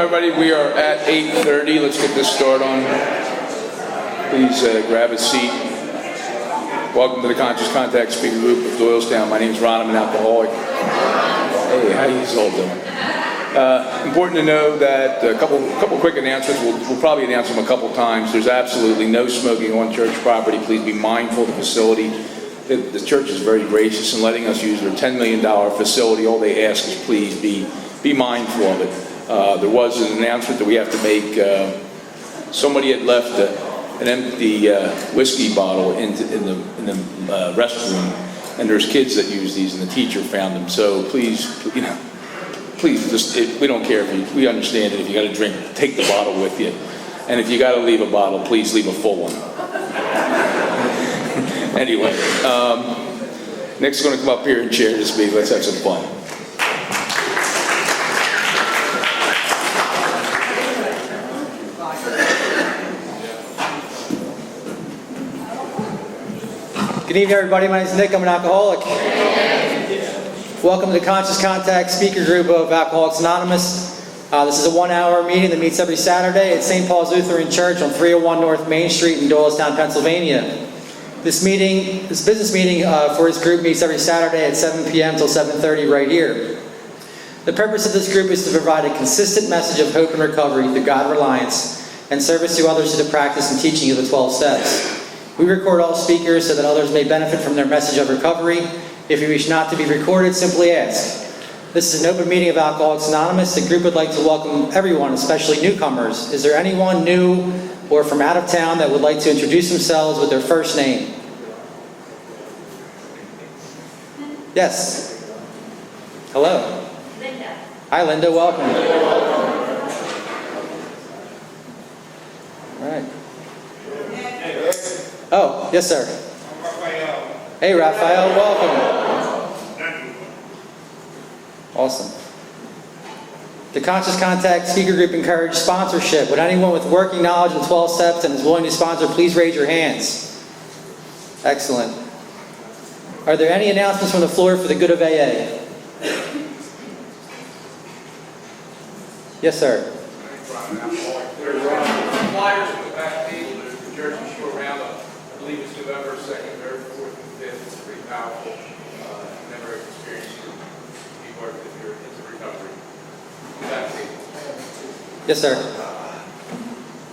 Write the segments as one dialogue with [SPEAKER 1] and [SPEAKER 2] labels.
[SPEAKER 1] everybody. We are at 8:30. Let's get this started on. Please grab a seat. Welcome to the Conscious Contact Speaker Group of Doylestown. My name is Ron. I'm an alcoholic. Hey, how you all doing? Important to know that a couple quick announcements. We'll probably announce them a couple times. There's absolutely no smoking on church property. Please be mindful of the facility. The church is very gracious in letting us use their $10 million facility. All they ask is please be mindful of it. There was an announcement that we have to make. Somebody had left an empty whiskey bottle in the restroom, and there's kids that use these, and the teacher found them. So please, we don't care if we understand it. If you got to drink, take the bottle with you, and if you got to leave a bottle, please leave a full one. Anyway, Nick's going to come up here and share this meeting. Let's have some fun.
[SPEAKER 2] Good evening, everybody. My name is Nick. I'm an alcoholic. Welcome to the Conscious Contact Speaker Group of Alcoholics Anonymous. This is a 1-hour meeting that meets every Saturday at St. Paul's Lutheran Church on 301 North Main Street in Doylestown, Pennsylvania. This business meeting for this group meets every Saturday at 7 p.m. till 7:30 right here. The purpose of this group is to provide a consistent message of hope and recovery through God reliance and service to others through the practice and teaching of the 12 steps. We record all speakers so that others may benefit from their message of recovery. If you wish not to be recorded, simply ask. This is an open meeting of Alcoholics Anonymous. The group would like to welcome everyone, especially newcomers. Is there anyone new or from out of town that would like to introduce themselves with their first name? Yes. Hello.
[SPEAKER 3] Linda.
[SPEAKER 2] Hi, Linda. Welcome. All right. Oh, yes, sir.
[SPEAKER 4] I'm Raphael.
[SPEAKER 2] Hey, Raphael. Welcome. Awesome. The Conscious Contact Speaker Group encourages sponsorship. Would anyone with working knowledge of the 12 steps and is willing to sponsor, please raise your hands. Excellent. Are there any announcements from the floor for the good of AA? Yes, sir.
[SPEAKER 1] There's flyers on the back table. There's the Jersey Shore Roundup. I believe it's November 2nd, 3rd, 4th, and 5th. It's pretty powerful. Never experienced it. People are, if you're into recovery. Back table.
[SPEAKER 2] Yes, sir.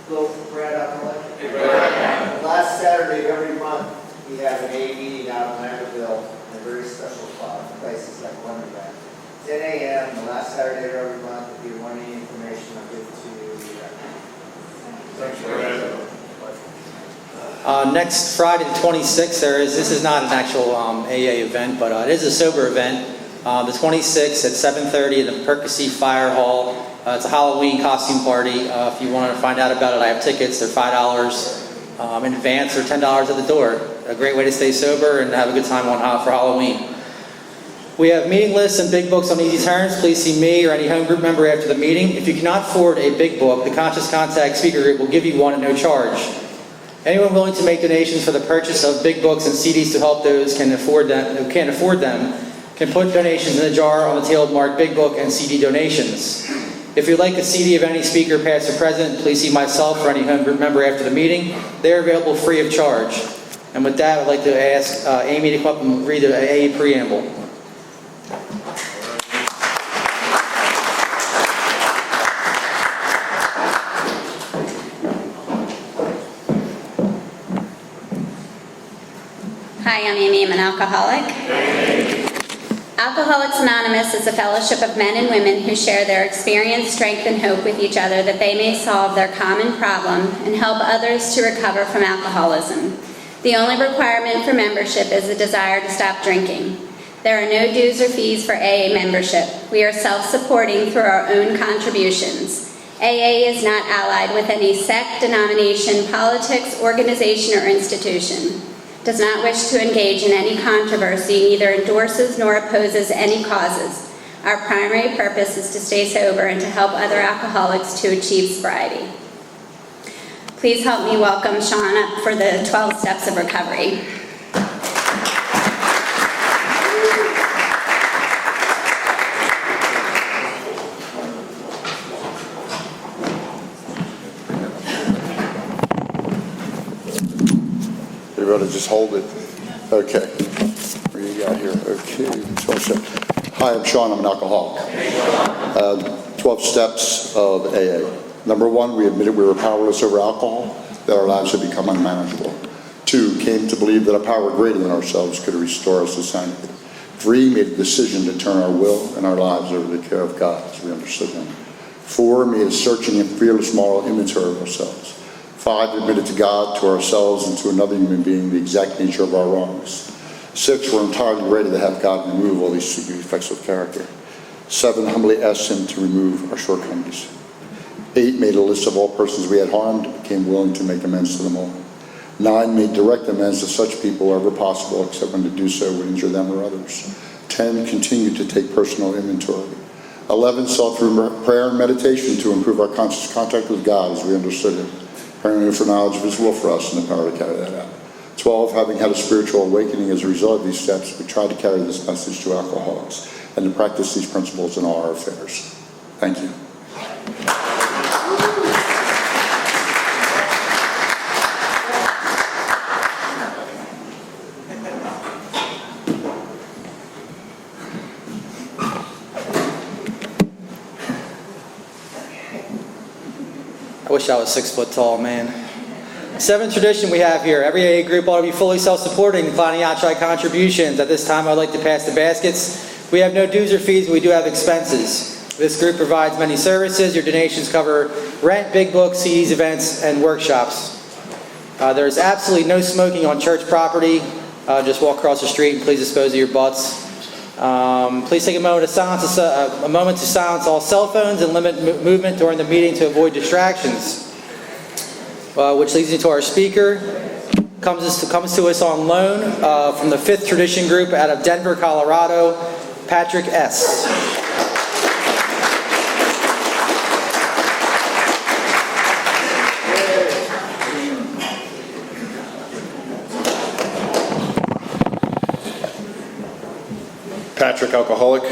[SPEAKER 5] Hello, Brad Alcoholic.
[SPEAKER 1] Hey, brother.
[SPEAKER 5] Last Saturday of every month, we have an AA meeting out in Lambertville in a very special places like Wonderland. 10 a.m. the last Saturday of every month. If you want any information, I'll give it to you. Thanks, Brad.
[SPEAKER 2] Next Friday, the 26th, this is not an actual AA event, but it is a sober event. The 26th at 7:30 in the Percy Fire Hall. It's a Halloween costume party. If you want to find out about it, I have tickets. They're $5 in advance or $10 at the door. A great way to stay sober and have a good time for Halloween. We have meeting lists and big books on easy terms. Please see me or any home group member after the meeting. If you cannot afford a big book, the Conscious Contact Speaker Group will give you one at no charge. Anyone willing to make donations for the purchase of big books and CDs to help those who can't afford them can put donations in a jar on the table marked Big Book and CD donations. If you'd like a CD of any speaker, past or present, please see myself or any home group member after the meeting. They're available free of charge. And with that, I'd like to ask Amy to come up and read the AA preamble.
[SPEAKER 3] Hi, I'm Amy. I'm an alcoholic. Alcoholics Anonymous is a fellowship of men and women who share their experience, strength, and hope with each other that they may solve their common problem and help others to recover from alcoholism. The only requirement for membership is a desire to stop drinking. There are no dues or fees for AA membership. We are self-supporting through our own contributions. AA is not allied with any sect, denomination, politics, organization, or institution. Does not wish to engage in any controversy, neither endorses nor opposes any causes. Our primary purpose is to stay sober and to help other alcoholics to achieve sobriety. Please help me welcome Sean up for the 12 Steps of Recovery.
[SPEAKER 4] just hold it. Okay. What do you got here? Okay. Hi, I'm Sean. I'm an alcoholic. 12 steps of AA. Number 1, we admitted we were powerless over alcohol, that our lives had become unmanageable. 2, came to believe that a power greater than ourselves could restore us to sanity. 3, made a decision to turn our will and our lives over to the care of God as we understood Him. 4, made a searching and fearless moral inventory of ourselves. 5, admitted to God, to ourselves, and to another human being the exact nature of our wrongs. 6, we're entirely ready to have God remove all these secret defects of character. 7, humbly asked Him to remove our shortcomings. 8, made a list of all persons we had harmed and became willing to make amends to them all. 9, made direct amends to such people wherever possible, except when to do so would injure them or others. 10, continued to take personal inventory. 11, sought through prayer and meditation to improve our conscious contact with God as we understood Him, praying for knowledge of His will for us and the power to carry that out. 12, having had a spiritual awakening as a result of these steps, we tried to carry this message to alcoholics and to practice these principles in all our affairs. Thank you.
[SPEAKER 2] I wish I was 6 foot tall, man. 7th tradition we have here. Every AA group ought to be fully self-supporting, declining outside contributions. At this time, I'd like to pass the baskets. We have no dues or fees, but we do have expenses. This group provides many services. Your donations cover rent, big books, CDs, events, and workshops. There is absolutely no smoking on church property. Just walk across the street and please dispose of your butts. Please take a moment to silence all cell phones and limit movement during the meeting to avoid distractions. Which leads me to our speaker. Comes to us on loan from the 5th tradition group out of Denver, Colorado, Patrick S.
[SPEAKER 6] Patrick, alcoholic.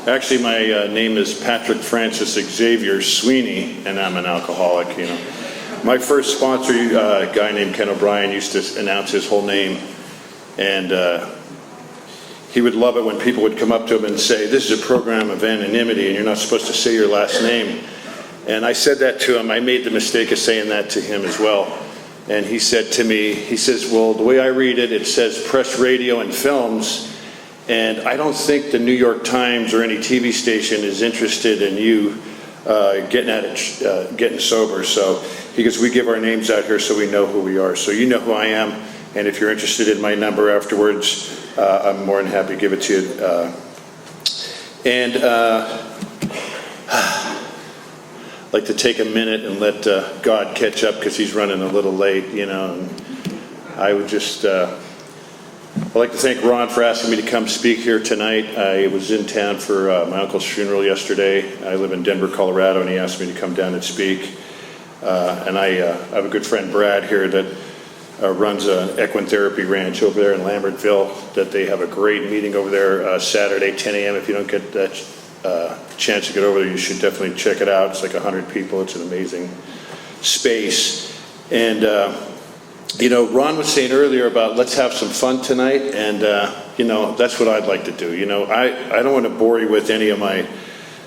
[SPEAKER 6] Actually, my name is Patrick Francis Xavier Sweeney, and I'm an alcoholic. You know, my first sponsor, a guy named Ken O'Brien, used to announce his whole name, and he would love it when people would come up to him and say, "This is a program of anonymity, and you're not supposed to say your last name." And I said that to him. I made the mistake of saying that to him as well. And he said to me, he says, "Well, the way I read it, it says press, radio, and films. And I don't think the New York Times or any TV station is interested in you getting sober." So he goes, "We give our names out here so we know who we are. So you know who I am. And if you're interested in my number afterwards, I'm more than happy to give it to you." I'd like to take a minute and let God catch up because he's running a little late, you know. And I would just, I'd like to thank Ron for asking me to come speak here tonight. I was in town for my uncle's funeral yesterday. I live in Denver, Colorado, and he asked me to come down and speak. And I have a good friend, Brad, here that runs an equine therapy ranch over there in Lambertville, that they have a great meeting over there Saturday, 10 a.m. If you don't get that chance to get over there, you should definitely check it out. It's like 100 people. It's an amazing space. And, you know, Ron was saying earlier about let's have some fun tonight. And, you know, that's what I'd like to do. You know, I don't want to bore you with any of my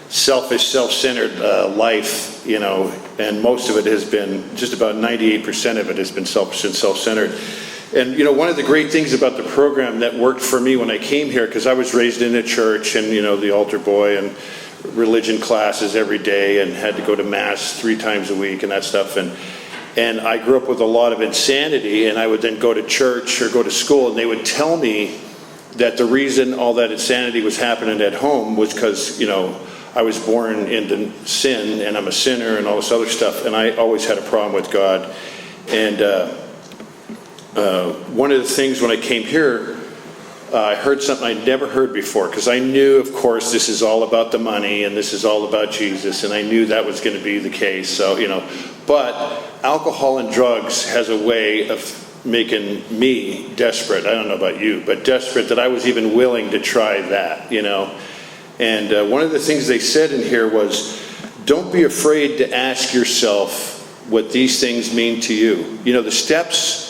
[SPEAKER 6] selfish, self-centered life, you know, and most of it has been, just about 98% of it has been self-centered. And, you know, one of the great things about the program that worked for me when I came here, because I was raised in a church and, you know, the altar boy and religion classes every day and had to go to Mass 3 times a week and that stuff. And I grew up with a lot of insanity, and I would then go to church or go to school, and they would tell me that the reason all that insanity was happening at home was because, you know, I was born into sin and I'm a sinner and all this other stuff. And I always had a problem with God. And one of the things when I came here, I heard something I'd never heard before, because I knew, of course, this is all about the money and this is all about Jesus, and I knew that was going to be the case. So, you know, but alcohol and drugs has a way of making me desperate. I don't know about you, but desperate that I was even willing to try that, you know. And one of the things they said in here was, don't be afraid to ask yourself what these things mean to you. You know, the steps,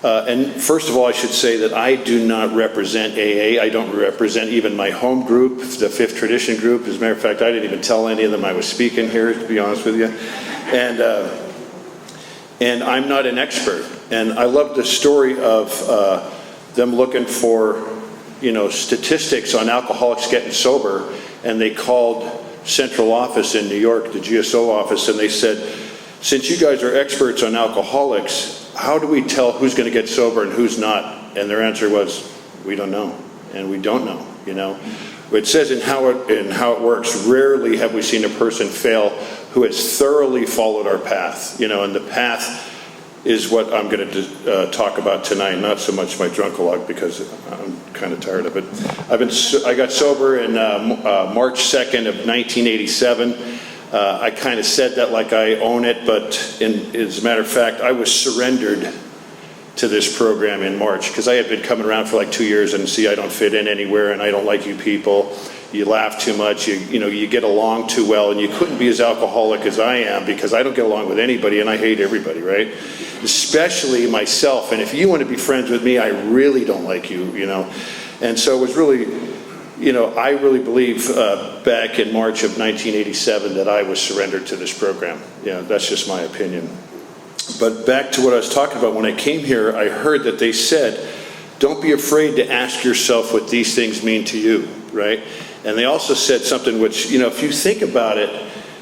[SPEAKER 6] and first of all, I should say that I do not represent AA. I don't represent even my home group, the Fifth Tradition group. As a matter of fact, I didn't even tell any of them I was speaking here, to be honest with you. And I'm not an expert. And I love the story of them looking for, you know, statistics on alcoholics getting sober, and they called central office in New York, the GSO office, and they said, since you guys are experts on alcoholics, how do we tell who's going to get sober and who's not? And their answer was, we don't know, and we don't know, you know. It says in how it works, rarely have we seen a person fail who has thoroughly followed our path, you know, and the path is what I'm going to talk about tonight, not so much my drunk-a-log, because I'm kind of tired of it. I got sober in March 2nd of 1987. I kind of said that like I own it, but as a matter of fact, I was surrendered to this program in March, because I had been coming around for like 2 years, and see, I don't fit in anywhere, and I don't like you people. You laugh too much, you know, you get along too well, and you couldn't be as alcoholic as I am, because I don't get along with anybody, and I hate everybody, right? Especially myself, and if you want to be friends with me, I really don't like you, you know. And so it was really, you know, I really believe back in March of 1987 that I was surrendered to this program. Yeah, that's just my opinion. But back to what I was talking about, when I came here, I heard that they said, don't be afraid to ask yourself what these things mean to you, right? And they also said something which, you know, if you think about it,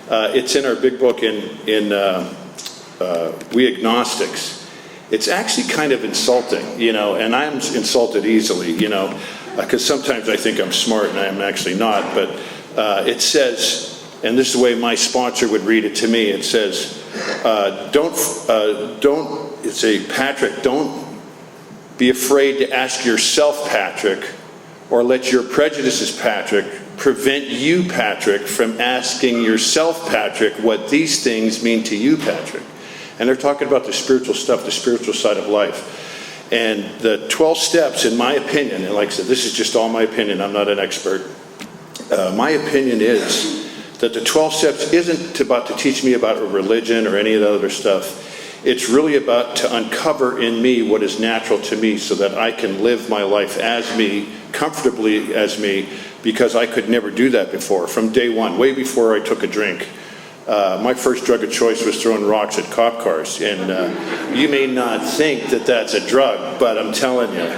[SPEAKER 6] it's in our big book in We Agnostics. It's actually kind of insulting, you know, and I'm insulted easily, you know, because sometimes I think I'm smart and I'm actually not, but it says, and this is the way my sponsor would read it to me, it says, Patrick, don't be afraid to ask yourself, Patrick, or let your prejudices, Patrick, prevent you, Patrick, from asking yourself, Patrick, what these things mean to you, Patrick. And they're talking about the spiritual stuff, the spiritual side of life. And the 12 steps, in my opinion, and like I said, this is just all my opinion, I'm not an expert. My opinion is that the 12 steps isn't about to teach me about a religion or any of the other stuff. It's really about to uncover in me what is natural to me, so that I can live my life as me, comfortably as me, because I could never do that before. From day one, way before I took a drink, my first drug of choice was throwing rocks at cop cars. And you may not think that that's a drug, but I'm telling you,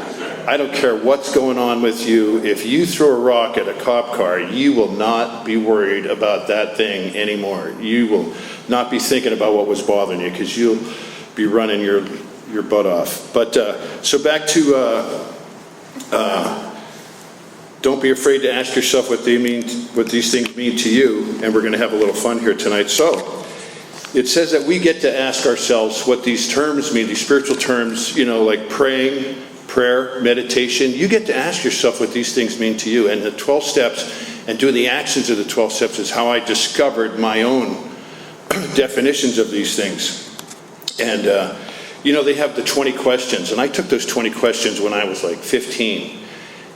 [SPEAKER 6] I don't care what's going on with you. If you throw a rock at a cop car, you will not be worried about that thing anymore. You will not be thinking about what was bothering you, because you'll be running your butt off. But so back to don't be afraid to ask yourself what these things mean to you, and we're going to have a little fun here tonight. So it says that we get to ask ourselves what these terms mean, these spiritual terms, you know, like praying, prayer, meditation. You get to ask yourself what these things mean to you. And the 12 steps and doing the actions of the 12 steps is how I discovered my own definitions of these things. And, you know, they have the 20 questions. And I took those 20 questions when I was like 15.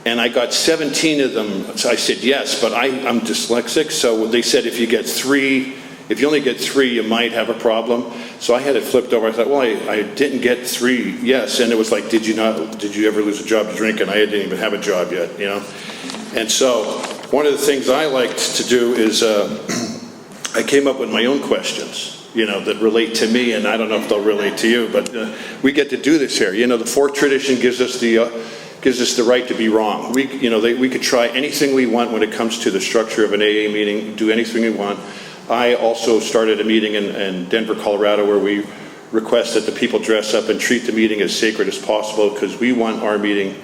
[SPEAKER 6] And I got 17 of them. So I said yes, but I'm dyslexic. So they said if you only get 3, you might have a problem. So I had it flipped over. I thought, well, I didn't get 3 yes. And it was like, did you ever lose a job to drink? And I didn't even have a job yet, you know. And so one of the things I liked to do is I came up with my own questions, you know, that relate to me. And I don't know if they'll relate to you, but we get to do this here. You know, the fourth tradition gives us the right to be wrong. We could try anything we want when it comes to the structure of an AA meeting, do anything we want. I also started a meeting in Denver, Colorado, where we request that the people dress up and treat the meeting as sacred as possible, because we want our meeting,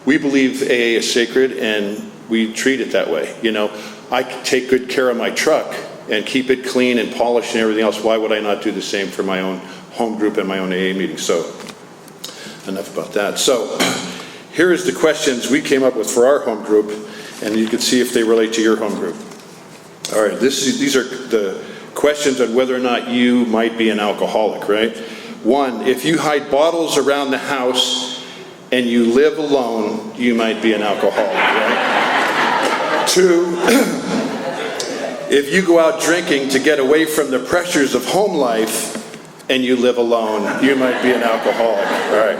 [SPEAKER 6] we believe AA is sacred, and we treat it that way. You know, I take good care of my truck and keep it clean and polished and everything else. Why would I not do the same for my own home group and my own AA meeting? So enough about that. So here is the questions we came up with for our home group, and you can see if they relate to your home group. All right, these are the questions on whether or not you might be an alcoholic, right? 1, if you hide bottles around the house and you live alone, you might be an alcoholic, right? 2, if you go out drinking to get away from the pressures of home life, and you live alone, you might be an alcoholic. All right.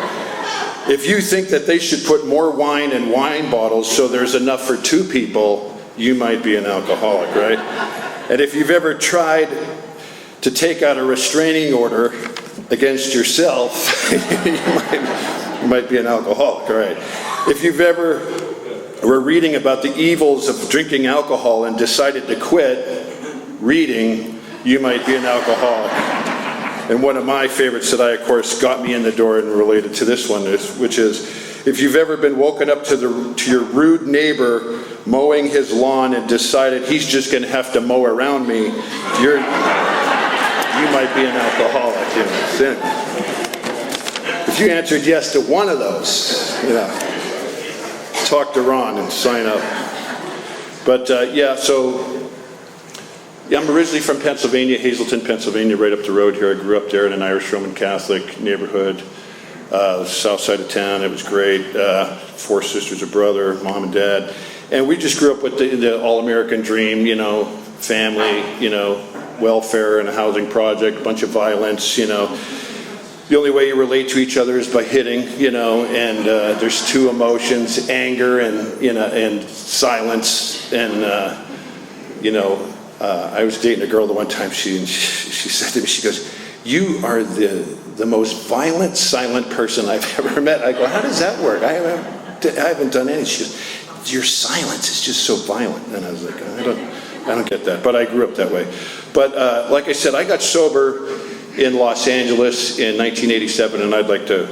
[SPEAKER 6] If you think that they should put more wine in wine bottles so there's enough for 2 people, you might be an alcoholic, right? And if you've ever tried to take out a restraining order against yourself, you might be an alcoholic, all right? If you've ever were reading about the evils of drinking alcohol and decided to quit reading, you might be an alcoholic. And one of my favorites that of course, got me in the door and related to this one which is, if you've ever been woken up to your rude neighbor mowing his lawn and decided he's just going to have to mow around me, you might be an alcoholic. If you answered yes to one of those, talk to Ron and sign up. But I'm originally from Pennsylvania, Hazleton, Pennsylvania, right up the road here. I grew up there in an Irish Roman Catholic neighborhood, south side of town. It was great. 4 sisters, a brother, mom and dad. And we just grew up with the all-American dream, family, welfare and a housing project, a bunch of violence, The only way you relate to each other is by hitting, and there's 2 emotions, anger and silence. And, I was dating a girl the one time, she said to me, she goes, "You are the most violent, silent person I've ever met." I go, "How does that work? I haven't done anything." She goes, "Your silence is just so violent." And I was like, I don't get that, but I grew up that way. But like I said, I got sober in Los Angeles in 1987, and I'd like to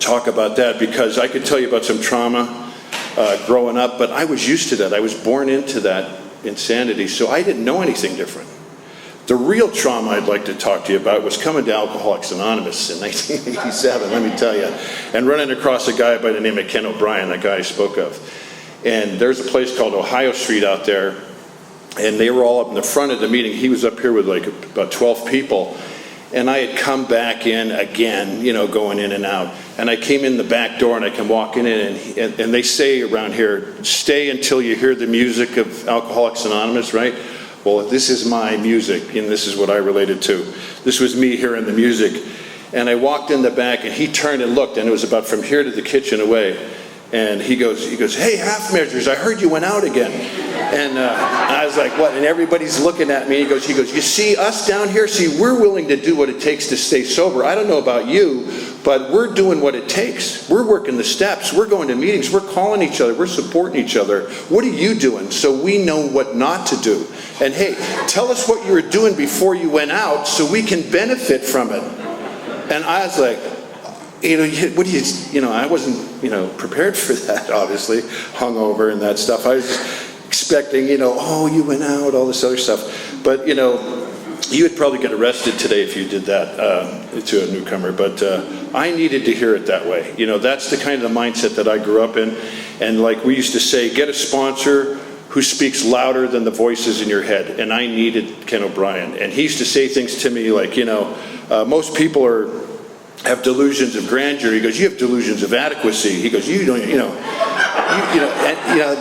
[SPEAKER 6] talk about that because I could tell you about some trauma growing up, but I was used to that. I was born into that insanity, so I didn't know anything different. The real trauma I'd like to talk to you about was coming to Alcoholics Anonymous in 1987, let me tell you, and running across a guy by the name of Ken O'Brien, that guy I spoke of. And there's a place called Ohio Street out there, and they were all up in the front of the meeting. He was up here with like about 12 people, and I had come back in again, going in and out. And I came in the back door, and I can walk in, and they say around here, stay until you hear the music of Alcoholics Anonymous, right? Well, this is my music, and this is what I related to. This was me hearing the music. And I walked in the back, and he turned and looked, and it was about from here to the kitchen away. And he goes, "Hey, half measures, I heard you went out again." And I was like, "What?" And everybody's looking at me. He goes, "You see, us down here, we're willing to do what it takes to stay sober. I don't know about you, but we're doing what it takes. We're working the steps. We're going to meetings. We're calling each other. We're supporting each other. What are you doing?" So we know what not to do. And hey, tell us what you were doing before you went out so we can benefit from it. And I was like, what do you, I wasn't, prepared for that, obviously, hungover and that stuff. I was expecting, oh, you went out, all this other stuff. But, you would probably get arrested today if you did that to a newcomer. But I needed to hear it that way. That's the kind of the mindset that I grew up in. And like we used to say, get a sponsor who speaks louder than the voices in your head. And I needed Ken O'Brien. And he used to say things to me like, most people have delusions of grandeur. He goes, "You have delusions of adequacy." He goes, "You don't,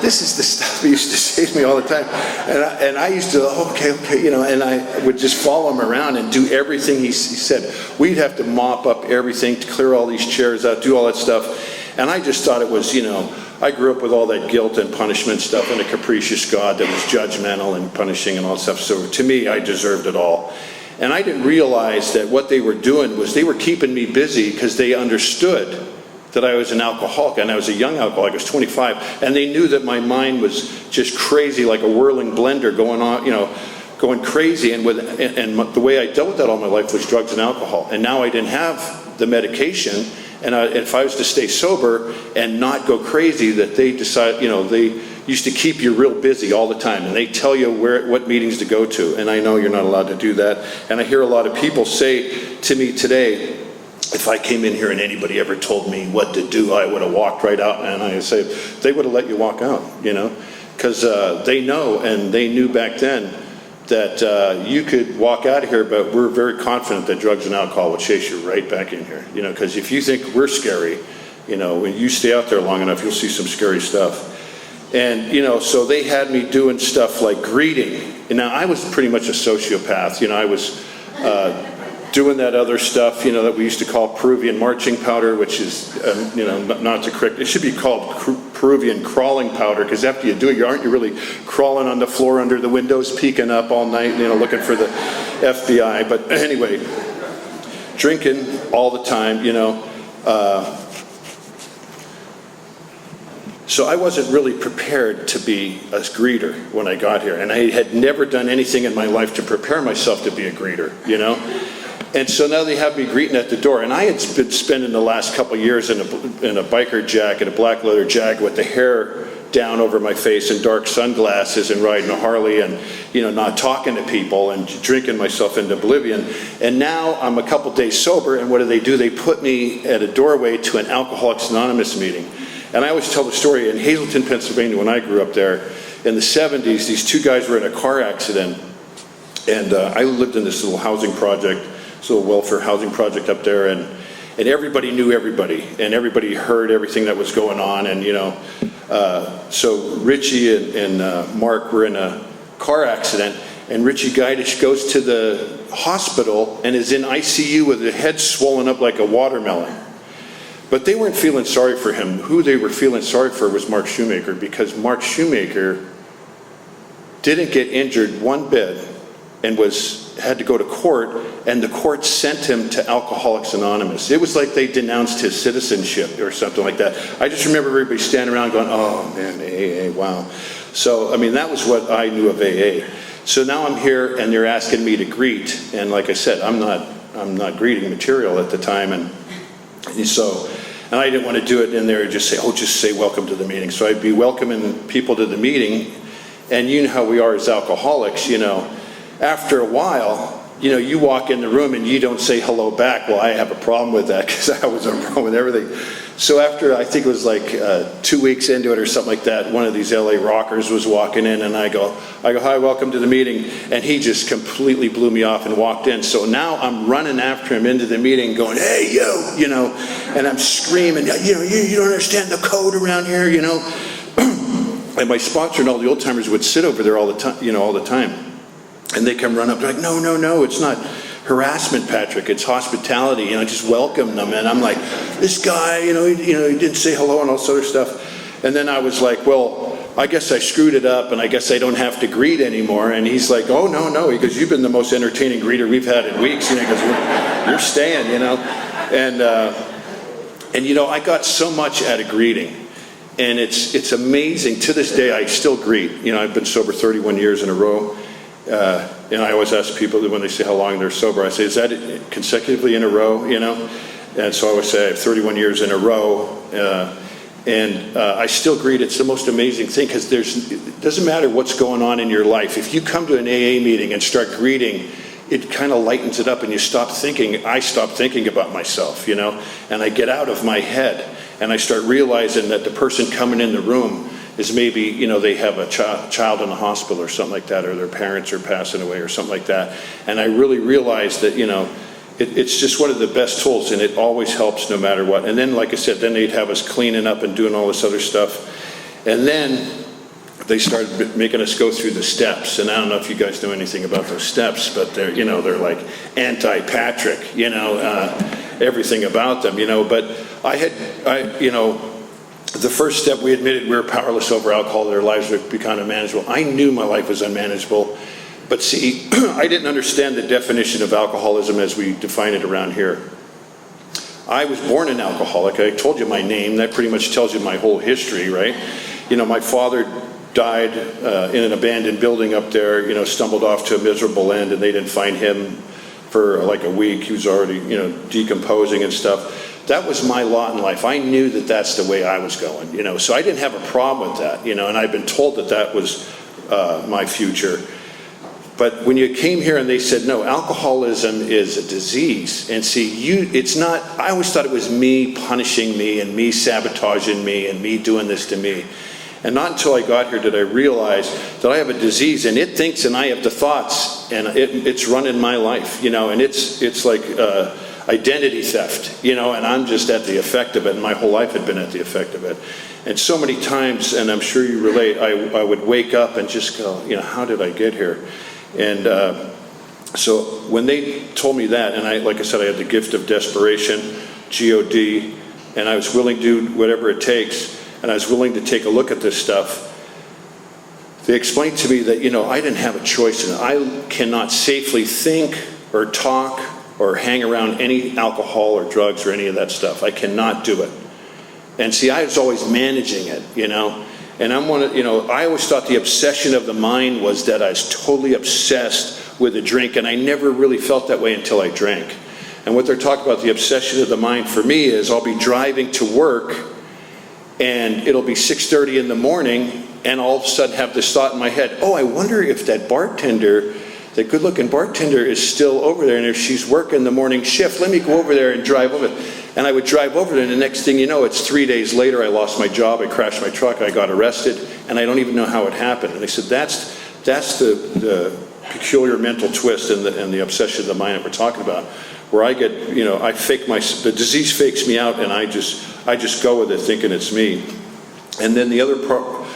[SPEAKER 6] this is the stuff he used to say to me all the time." And I used to, okay, and I would just follow him around and do everything he said. We'd have to mop up everything, to clear all these chairs out, do all that stuff. And I just thought it was, I grew up with all that guilt and punishment stuff and a capricious God that was judgmental and punishing and all that stuff. So to me, I deserved it all. And I didn't realize that what they were doing was they were keeping me busy because they understood that I was an alcoholic, and I was a young alcoholic. I was 25, and they knew that my mind was just crazy, like a whirling blender going on, going crazy. And the way I dealt with that all my life was drugs and alcohol. And now I didn't have the medication, and if I was to stay sober and not go crazy, that they decide, they used to keep you real busy all the time, and they tell you what meetings to go to. And I know you're not allowed to do that. And I hear a lot of people say to me today, if I came in here and anybody ever told me what to do, I would have walked right out. And I say, they would have let you walk out, because they know, and they knew back then that you could walk out of here, but we're very confident that drugs and alcohol will chase you right back in here. Because if you think we're scary, when you stay out there long enough, you'll see some scary stuff. And, so they had me doing stuff like greeting. And now I was pretty much a sociopath. I was doing that other stuff, that we used to call Peruvian marching powder, which is, not to correct, it should be called Peruvian crawling powder, because after you do it, aren't you really crawling on the floor under the windows, peeking up all night, looking for the FBI. But anyway, drinking all the time, So I wasn't really prepared to be a greeter when I got here, and I had never done anything in my life to prepare myself to be a greeter, And so now they have me greeting at the door, and I had been spending the last couple of years in a biker jacket, a black leather jacket with the hair down over my face and dark sunglasses and riding a Harley and, not talking to people and drinking myself into oblivion. And now I'm a couple days sober, and what do? They put me at a doorway to an Alcoholics Anonymous meeting. And I always tell the story, in Hazleton, Pennsylvania, when I grew up there, in the 70s, these two guys were in a car accident. And I lived in this little housing project, this little welfare housing project up there, and everybody knew everybody, and everybody heard everything that was going on. And, so Richie and Mark were in a car accident, and Richie Guidish goes to the hospital and is in ICU with his head swollen up like a watermelon. But they weren't feeling sorry for him. Who they were feeling sorry for was Mark Shoemaker, because Mark Shoemaker didn't get injured one bit and had to go to court, and the court sent him to Alcoholics Anonymous. It was like they denounced his citizenship or something like that. I just remember everybody standing around going, oh man, AA, wow. So, that was what I knew of AA. So now I'm here and they're asking me to greet, and like I said, I'm not greeting material at the time, and I didn't want to do it in there and just say welcome to the meeting. So I'd be welcoming people to the meeting, and you know how we are as alcoholics, after a while, you walk in the room and you don't say hello back. Well, I have a problem with that, because I was a problem with everything. So after, I think it was like 2 weeks into it or something like that, one of these LA rockers was walking in, and I go, hi, welcome to the meeting. And he just completely blew me off and walked in. So now I'm running after him into the meeting going, hey, you, and I'm screaming, you don't understand the code around here, And my sponsor and all the old timers would sit over there all the time. And they come run up, they're like, no, it's not harassment, Patrick, it's hospitality, just welcome them. And I'm like, this guy, he didn't say hello and all this other stuff. And then I was like, well, I guess I screwed it up, and I guess I don't have to greet anymore. And he's like, oh, no, he goes, you've been the most entertaining greeter we've had in weeks. He goes, you're staying, And I got so much out of greeting. And it's amazing. To this day, I still greet. I've been sober 31 years in a row. And I always ask people that when they say how long they're sober, I say, is that consecutively in a row, And so I always say I have 31 years in a row. And I still greet. It's the most amazing thing, because it doesn't matter what's going on in your life. If you come to an AA meeting and start greeting, it kind of lightens it up, and you stop thinking. I stop thinking about myself, and I get out of my head, and I start realizing that the person coming in the room is maybe, they have a child in the hospital or something like that, or their parents are passing away or something like that. And I really realized that, it's just one of the best tools, and it always helps no matter what. And then, like I said, then they'd have us cleaning up and doing all this other stuff. And then they started making us go through the steps. And I don't know if you guys know anything about those steps, but they're like anti-Patrick, everything about them, But the first step, we admitted we were powerless over alcohol, that our lives would become unmanageable. I knew my life was unmanageable, but see, I didn't understand the definition of alcoholism as we define it around here. I was born an alcoholic. I told you my name. That pretty much tells you my whole history, right? My father died in an abandoned building up there, stumbled off to a miserable end, and they didn't find him for like a week. He was already, decomposing and stuff. That was my lot in life. I knew that that's the way I was going, so I didn't have a problem with that, and I'd been told that that was my future. But when you came here and they said, no, alcoholism is a disease, and see, it's not, I always thought it was me punishing me and me sabotaging me and me doing this to me. And not until I got here did I realize that I have a disease, and it thinks, and I have the thoughts, and it's running my life, and it's like identity theft, and I'm just at the effect of it, and my whole life had been at the effect of it. And so many times, and I'm sure you relate, I would wake up and just go, how did I get here? And So when they told me that, and like I said, I had the gift of desperation, G-O-D, and I was willing to do whatever it takes, and I was willing to take a look at this stuff. They explained to me that, I didn't have a choice, and I cannot safely think or talk or hang around any alcohol or drugs or any of that stuff. I cannot do it. And see, I was always managing it, and I always thought the obsession of the mind was that I was totally obsessed with a drink, and I never really felt that way until I drank. And what they're talking about, the obsession of the mind for me is I'll be driving to work, and it'll be 6:30 in the morning, and all of a sudden have this thought in my head, oh, I wonder if that bartender, that good-looking bartender is still over there, and if she's working the morning shift, let me go over there and drive over. And I would drive over there, and the next thing you know, it's 3 days later, I lost my job, I crashed my truck, I got arrested, and I don't even know how it happened. And they said, that's the peculiar mental twist and the obsession of the mind that we're talking about, where I get, the disease fakes me out, and I just go with it thinking it's me. And then the other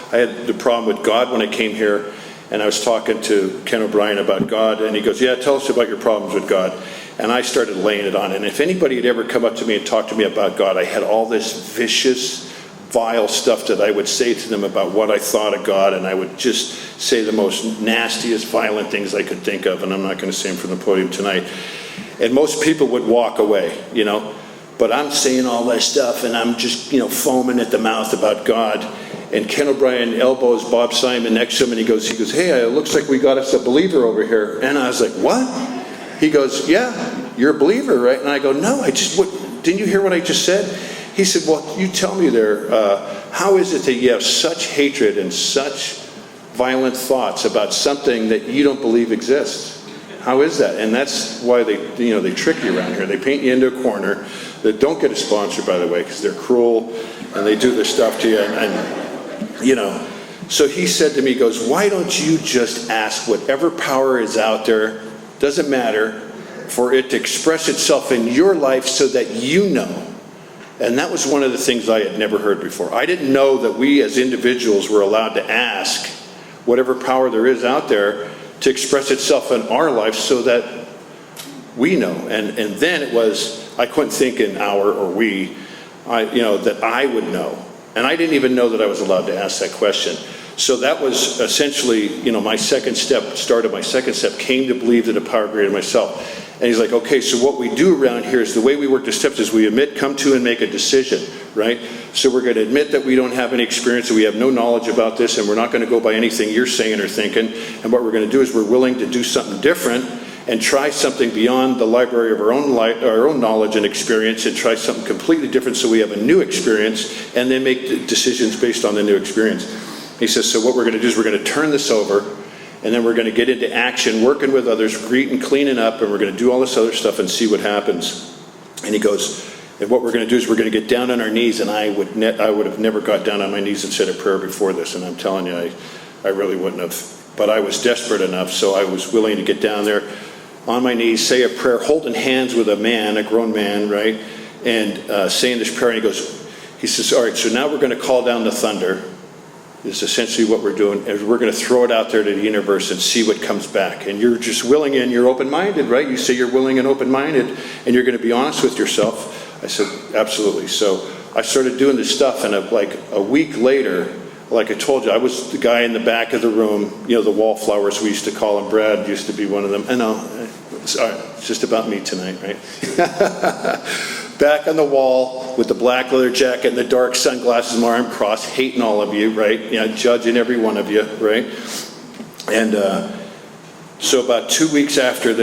[SPEAKER 6] I had the problem with God when I came here, and I was talking to Ken O'Brien about God, and he goes, yeah, tell us about your problems with God. And I started laying it on. And if anybody had ever come up to me and talked to me about God, I had all this vicious, vile stuff that I would say to them about what I thought of God, and I would just say the most nastiest, violent things I could think of, and I'm not going to say them from the podium tonight. And most people would walk away, but I'm saying all that stuff, and I'm just, foaming at the mouth about God. And Ken O'Brien elbows Bob Simon next to him, and he goes, hey, it looks like we got us a believer over here. And I was like, what? He goes, yeah, you're a believer, right? And I go, no, didn't you hear what I just said? He said, well, you tell me there, how is it that you have such hatred and such violent thoughts about something that you don't believe exists? How is that? And that's why they trick you around here. They paint you into a corner. They don't get a sponsor, by the way, because they're cruel, and they do this stuff to you. So he said to me, he goes, why don't you just ask whatever power is out there, doesn't matter, for it to express itself in your life so that you know. And that was one of the things I had never heard before. I didn't know that we as individuals were allowed to ask whatever power there is out there to express itself in our life so that we know. And then it was, I couldn't think in our or we, that I would know. And I didn't even know that I was allowed to ask that question. So that was essentially, my second step, came to believe that a power greater than myself. And he's like, okay, so what we do around here is the way we work the steps is we admit, come to, and make a decision, right? So we're going to admit that we don't have any experience, that we have no knowledge about this, and we're not going to go by anything you're saying or thinking. And what we're going to do is we're willing to do something different and try something beyond the library of our own knowledge and experience, and try something completely different so we have a new experience, and then make decisions based on the new experience. He says, so what we're going to do is we're going to turn this over, and then we're going to get into action, working with others, greeting, cleaning up, and we're going to do all this other stuff and see what happens. And he goes, and what we're going to do is we're going to get down on our knees, and I would have never got down on my knees and said a prayer before this, and I'm telling you, I really wouldn't have. But I was desperate enough, so I was willing to get down there on my knees, say a prayer, holding hands with a grown man, right, and saying this prayer. And he says, all right, so now we're going to call down the thunder. Is essentially what we're doing, and we're going to throw it out there to the universe and see what comes back. And you're just willing and you're open-minded, right? You say you're willing and open-minded, and you're going to be honest with yourself. I said, absolutely. So I started doing this stuff, and like a week later, like I told you, I was the guy in the back of the room, the wallflowers we used to call them. Brad used to be one of them. I know, it's just about me tonight, right? Back on the wall with the black leather jacket and the dark sunglasses, my arm crossed, hating all of you, right? Judging every one of you, right? And so about 2 weeks after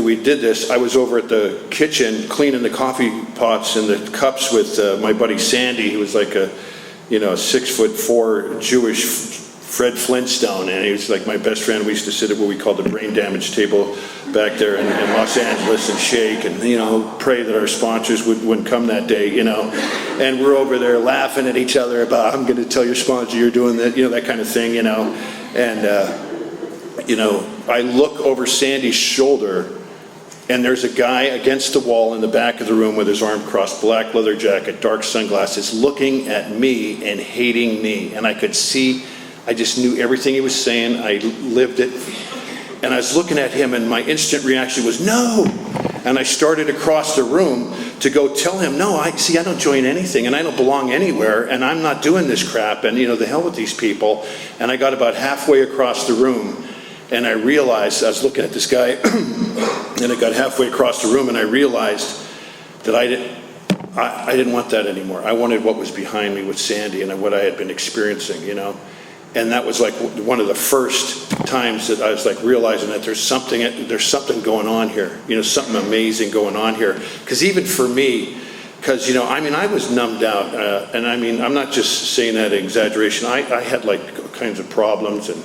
[SPEAKER 6] we did this, I was over at the kitchen cleaning the coffee pots and the cups with my buddy Sandy, who was like a 6'4" Jewish Fred Flintstone, and he was like my best friend. We used to sit at what we called the brain damage table back there in Los Angeles and shake and, pray that our sponsors wouldn't come that day, and we're over there laughing at each other about, I'm going to tell your sponsor you're doing that, that kind of thing, and, I look over Sandy's shoulder, and there's a guy against the wall in the back of the room with his arm crossed, black leather jacket, dark sunglasses, looking at me and hating me, and I could see, I just knew everything he was saying. I lived it. And I was looking at him, and my instant reaction was, no! And I started across the room to go tell him, no, I don't join anything, and I don't belong anywhere, and I'm not doing this crap, and the hell with these people. And I got about halfway across the room, and I realized, I was looking at this guy, and I got halfway across the room, and I realized that I didn't want that anymore. I wanted what was behind me with Sandy and what I had been experiencing, And that was like one of the first times that I was like realizing that there's something going on here, something amazing going on here. Because even for me, because I was numbed out, and I'm not just saying that in exaggeration. I had like all kinds of problems and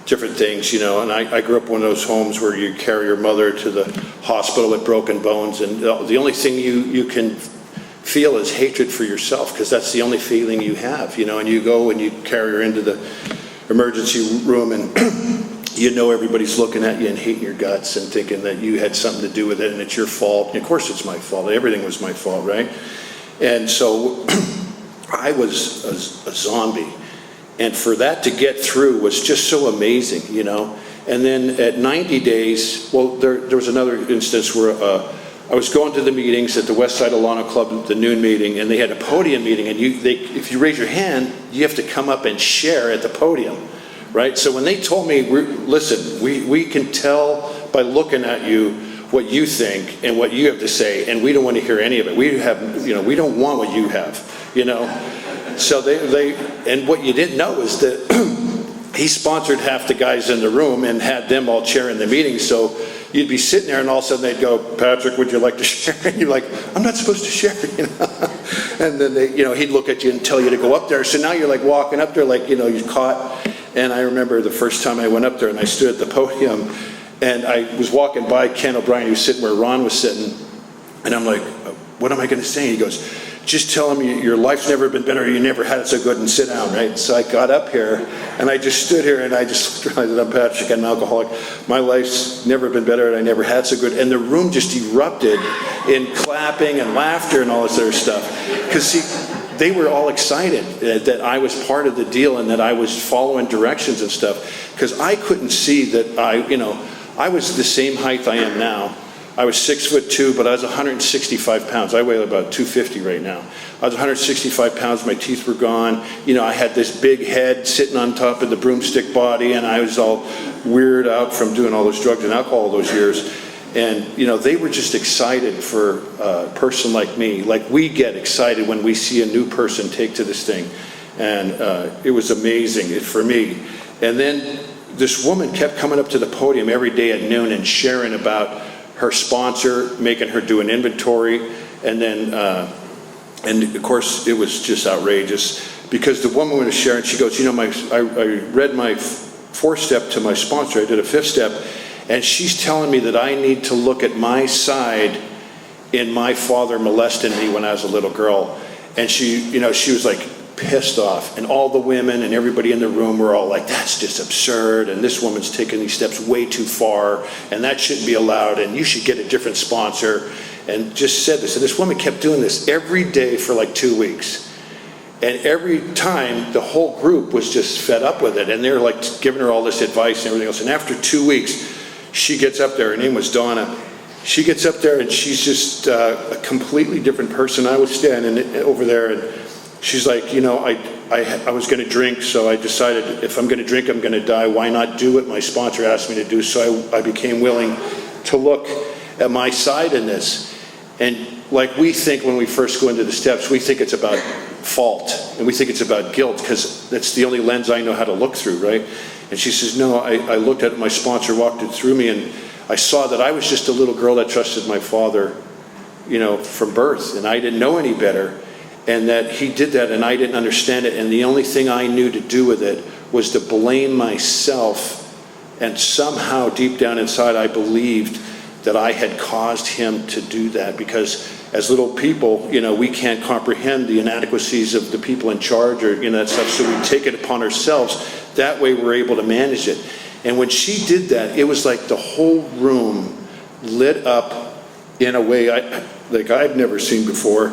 [SPEAKER 6] different things, and I grew up in one of those homes where you carry your mother to the hospital with broken bones, and the only thing you can feel is hatred for yourself, because that's the only feeling you have, and you go and you carry her into the emergency room, and everybody's looking at you and hating your guts and thinking that you had something to do with it and it's your fault. And of course it's my fault. Everything was my fault, right? And so I was a zombie. And for that to get through was just so amazing, And then at 90 days, well, there was another instance where I was going to the meetings at the Westside Alana Club, the noon meeting, and they had a podium meeting, and if you raise your hand, you have to come up and share at the podium, right? So when they told me, listen, we can tell by looking at you what you think and what you have to say, and we don't want to hear any of it. We don't want what you have, So and what you didn't know is that he sponsored half the guys in the room and had them all chair in the meeting. So you'd be sitting there and all of a sudden they'd go, Patrick, would you like to share? And you're like, I'm not supposed to share, And then he'd look at you and tell you to go up there. So now you're like walking up there like, you're caught. And I remember the first time I went up there and I stood at the podium and I was walking by Ken O'Brien, who was sitting where Ron was sitting. And I'm like, what am I going to say? He goes, just tell him your life's never been better, you never had it so good, and sit down, right? So I got up here, and I just stood here, and I just realized I'm Patrick, I'm an alcoholic. My life's never been better, and I never had so good. And the room just erupted in clapping and laughter and all this other stuff. Because, see, they were all excited that I was part of the deal and that I was following directions and stuff. Because I couldn't see that I was the same height I am now. I was 6'2", but I was 165 pounds. I weigh about 250 right now. I was 165 pounds, my teeth were gone. I had this big head sitting on top of the broomstick body, and I was all weirded out from doing all those drugs and alcohol all those years. And, they were just excited for a person like me. Like we get excited when we see a new person take to this thing. And it was amazing for me. And then this woman kept coming up to the podium every day at noon and sharing about her sponsor, making her do an inventory, and then, and of course, it was just outrageous because the woman was sharing. She goes, I read my 4th step to my sponsor. I did a 5th step, and she's telling me that I need to look at my side in my father molesting me when I was a little girl, and she was like pissed off, and all the women and everybody in the room were all like, that's just absurd, and this woman's taking these steps way too far, and that shouldn't be allowed, and you should get a different sponsor, and just said this. And this woman kept doing this every day for like 2 weeks, and every time the whole group was just fed up with it, and they're like giving her all this advice and everything else. And after 2 weeks, she gets up there. Her name was Donna. She gets up there and she's just a completely different person. I was standing over there, and she's like, I was going to drink, so I decided if I'm going to drink, I'm going to die. Why not do what my sponsor asked me to do? So I became willing to look at my side in this. And like we think when we first go into the steps, we think it's about fault, and we think it's about guilt, because that's the only lens I know how to look through, right? And she says, no, I looked at it, my sponsor walked it through me, and I saw that I was just a little girl that trusted my father, from birth, and I didn't know any better. And that he did that and I didn't understand it, and the only thing I knew to do with it was to blame myself, and somehow deep down inside I believed that I had caused him to do that, because as little people, we can't comprehend the inadequacies of the people in charge or that stuff, so we take it upon ourselves. That way we're able to manage it. And when she did that, it was like the whole room lit up in a way like I've never seen before.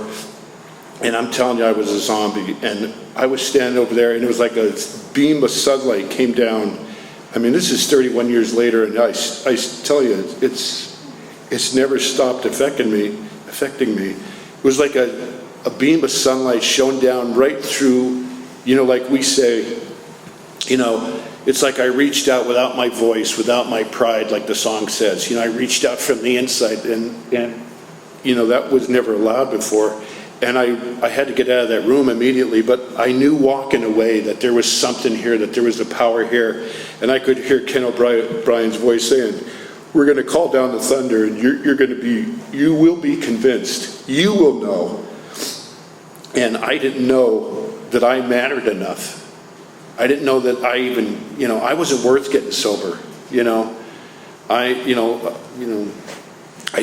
[SPEAKER 6] And I'm telling you, I was a zombie, and I was standing over there, and it was like a beam of sunlight came down, I mean, this is 31 years later, and I tell you, it's never stopped affecting me. It was like a beam of sunlight shone down right through, like we say, it's like I reached out without my voice, without my pride, like the song says. I reached out from the inside, and that was never allowed before. And I had to get out of that room immediately, but I knew walking away that there was something here, that there was a power here. And I could hear Ken O'Brien's voice saying, we're going to call down the thunder, and you will be convinced. You will know. And I didn't know that I mattered enough. I didn't know that I even, I wasn't worth getting sober. I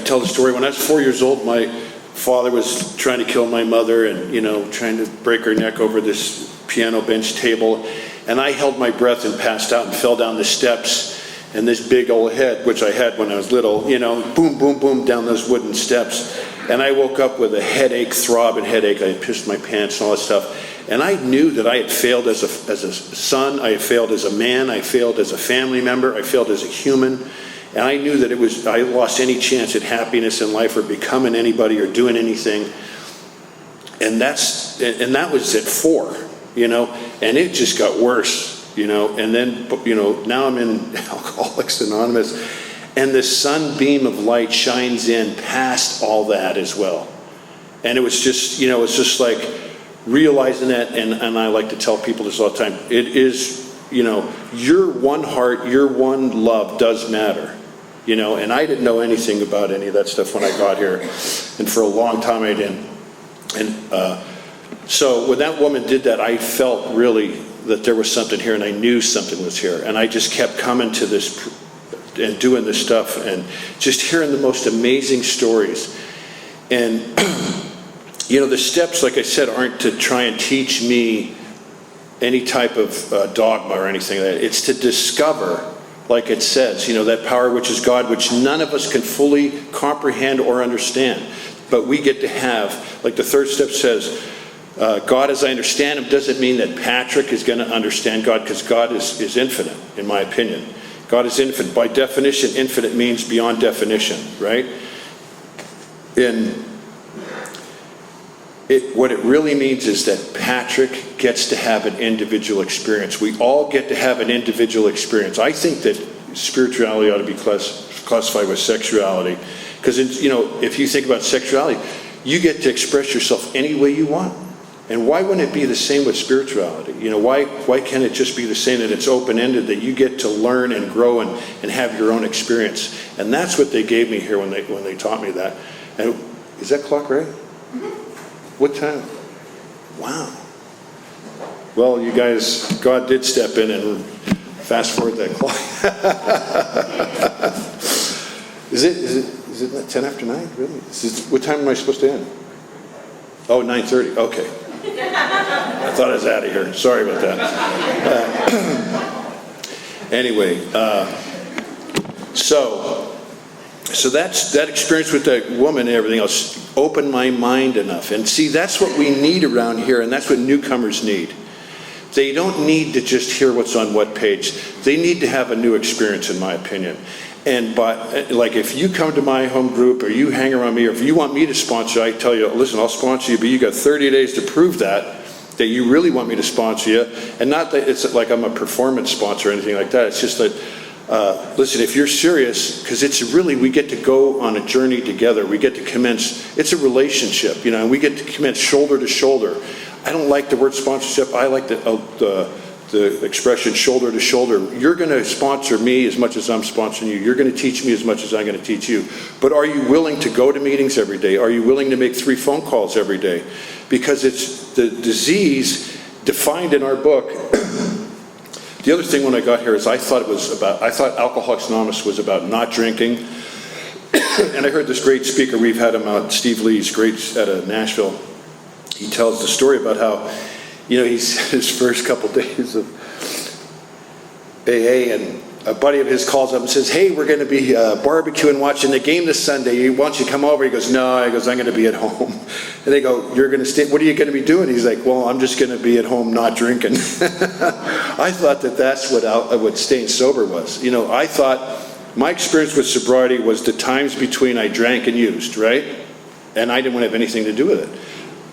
[SPEAKER 6] tell the story, when I was 4 years old, my father was trying to kill my mother and, trying to break her neck over this piano bench table. And I held my breath and passed out and fell down the steps. And this big old head, which I had when I was little, boom, boom, boom, down those wooden steps. And I woke up with a headache, throbbing headache. I pissed my pants and all that stuff. And I knew that I had failed as a son. I had failed as a man. I failed as a family member. I failed as a human. And I knew that I lost any chance at happiness in life or becoming anybody or doing anything. And that was at 4, and it just got worse, and then, now I'm in Alcoholics Anonymous, and the sunbeam of light shines in past all that as well. And it was just, it's just like realizing that, and I like to tell people this all the time, it is, your one heart, your one love does matter. And I didn't know anything about any of that stuff when I got here. And for a long time I didn't. And so when that woman did that, I felt really that there was something here, and I knew something was here. And I just kept coming to this and doing this stuff and just hearing the most amazing stories. And, the steps, like I said, aren't to try and teach me any type of dogma or anything like that. It's to discover, like it says, that power which is God, which none of us can fully comprehend or understand. But we get to have, like the third step says, God as I understand him doesn't mean that Patrick is going to understand God, because God is infinite, in my opinion. God is infinite. By definition, infinite means beyond definition, right? What it really means is that Patrick gets to have an individual experience. We all get to have an individual experience. I think that spirituality ought to be classified with sexuality, because if you think about sexuality, you get to express yourself any way you want. And why wouldn't it be the same with spirituality? Why can't it just be the same, that it's open-ended, that you get to learn and grow and have your own experience? And that's what they gave me here when they taught me that. And is that clock right? What time? Wow. Well, you guys, God did step in and fast forward that clock. Is it 10 after 9? Really? What time am I supposed to end? Oh, 9:30. Okay. I thought I was out of here. Sorry about that. Anyway, so that experience with that woman and everything else opened my mind enough. And see, that's what we need around here, and that's what newcomers need. They don't need to just hear what's on what page. They need to have a new experience, in my opinion. And like if you come to my home group, or you hang around me, or if you want me to sponsor, I tell you, listen, I'll sponsor you, but you got 30 days to prove that you really want me to sponsor you. And not that it's like I'm a performance sponsor or anything like that. It's just that, listen, if you're serious, because it's really, we get to go on a journey together. We get to commence, it's a relationship, and we get to commence shoulder to shoulder. I don't like the word sponsorship. I like the expression shoulder to shoulder. You're going to sponsor me as much as I'm sponsoring you. You're going to teach me as much as I'm going to teach you. But are you willing to go to meetings every day? Are you willing to make 3 phone calls every day? Because it's the disease defined in our book. The other thing when I got here is I thought Alcoholics Anonymous was about not drinking. And I heard this great speaker, we've had him out, Steve Lee's great out of Nashville. He tells the story about how, his first couple days of AA, and a buddy of his calls up and says, hey, we're going to be barbecuing, watching the game this Sunday. Why don't you come over? He goes, no. He goes, I'm going to be at home. And they go, you're going to stay? What are you going to be doing? He's like, well, I'm just going to be at home not drinking. I thought that that's what staying sober was. You know, I thought my experience with sobriety was the times between I drank and used, right? And I didn't want to have anything to do with it.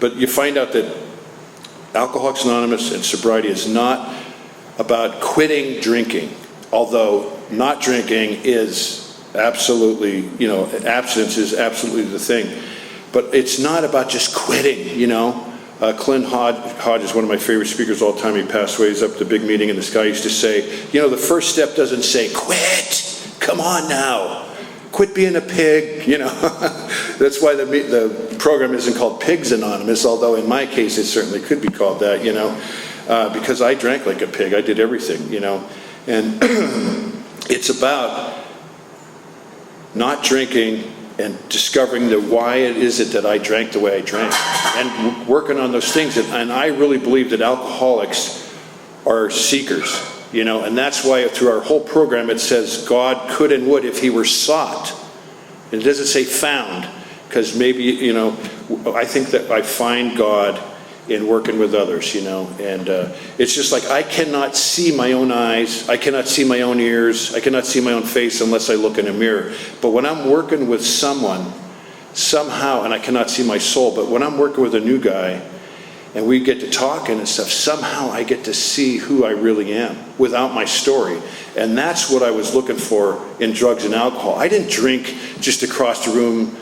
[SPEAKER 6] But you find out that Alcoholics Anonymous and sobriety is not about quitting drinking. Although not drinking is absolutely, you know, abstinence is absolutely the thing. But it's not about just quitting, you know. Clint Hodge is one of my favorite speakers all the time. He passed away. He's up at the big meeting, and this guy used to say, you know, the first step doesn't say, quit, come on now. Quit being a pig, you know. That's why the program isn't called Pigs Anonymous, although in my case it certainly could be called that, you know, because I drank like a pig. I did everything, you know. And it's about not drinking and discovering why it is that I drank the way I drank, and working on those things. And I really believe that alcoholics are seekers, you know, and that's why through our whole program it says God could and would if he were sought. And it doesn't say found, because maybe, you know, I think that I find God in working with others, you know, and it's just like I cannot see my own eyes, I cannot see my own ears, I cannot see my own face unless I look in a mirror. But when I'm working with someone, somehow, and I cannot see my soul, but when I'm working with a new guy and we get to talking and stuff, somehow I get to see who I really am without my story. And that's what I was looking for in drugs and alcohol. I didn't drink just across the room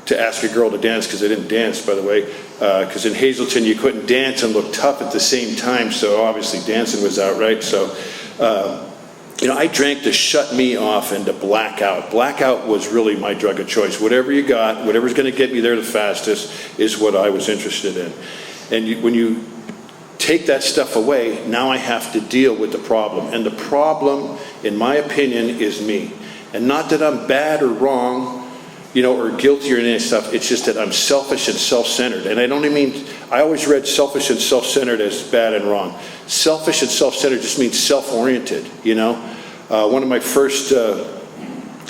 [SPEAKER 6] to ask a girl to dance, because I didn't dance, by the way, because in Hazleton you couldn't dance and look tough at the same time, so obviously dancing was out, right? So, you know, I drank to shut me off and to black out. Blackout was really my drug of choice. Whatever you got, whatever's going to get me there the fastest is what I was interested in. And when you take that stuff away, now I have to deal with the problem. And the problem, in my opinion, is me. And not that I'm bad or wrong, you know, or guilty or any stuff. It's just that I'm selfish and self-centered. And I don't even mean, I always read selfish and self-centered as bad and wrong. Selfish and self-centered just means self-oriented, you know. One of my first,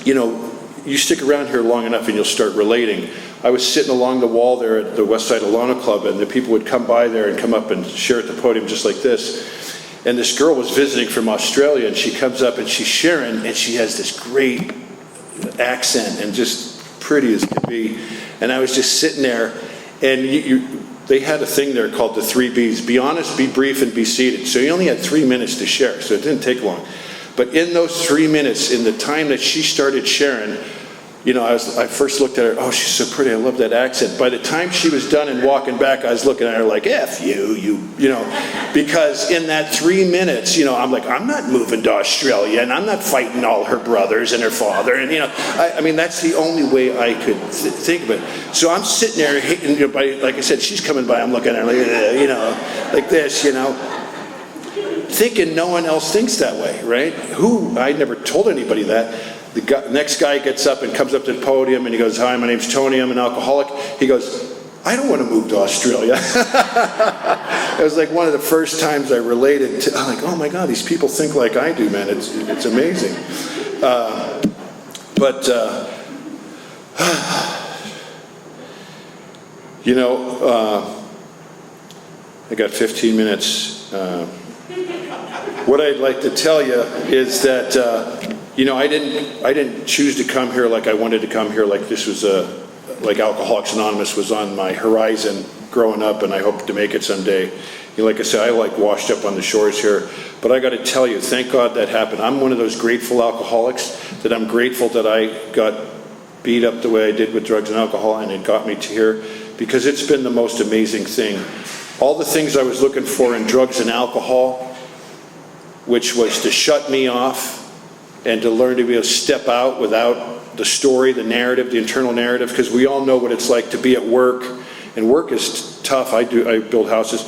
[SPEAKER 6] you know, you stick around here long enough and you'll start relating. I was sitting along the wall there at the Westside Alana Club, and the people would come by there and come up and share at the podium just like this. And this girl was visiting from Australia, and she comes up and she's sharing, and she has this great accent and just pretty as could be. And I was just sitting there, and they had a thing there called the 3 Bs: be honest, be brief, and be seated. So you only had 3 minutes to share, so it didn't take long. But in those 3 minutes, in the time that she started sharing, you know, I first looked at her, oh, she's so pretty, I love that accent. By the time she was done and walking back, I was looking at her like, F you know, because in that 3 minutes, you know, I'm like, I'm not moving to Australia, and I'm not fighting all her brothers and her father, and, you know, I mean, that's the only way I could think of it. So I'm sitting there, hating, you know, like I said, she's coming by, I'm looking at her like, you know, like this, you know, thinking no one else thinks that way, right? I never told anybody that. The next guy gets up and comes up to the podium and he goes, hi, my name's Tony, I'm an alcoholic. He goes, I don't want to move to Australia. It was like one of the first times I related to, I'm like, oh my God, these people think like I do, man. It's amazing. You know, I got 15 minutes. What I'd like to tell you is that, you know, I didn't choose to come here like I wanted to come here, like this was like Alcoholics Anonymous was on my horizon growing up, and I hope to make it someday. You know, like I said, I like washed up on the shores here, but I got to tell you, thank God that happened. I'm one of those grateful alcoholics that I'm grateful that I got beat up the way I did with drugs and alcohol, and it got me to here, because it's been the most amazing thing. All the things I was looking for in drugs and alcohol, which was to shut me off and to learn to be able to step out without the story, the narrative, the internal narrative, because we all know what it's like to be at work, and work is tough. I build houses.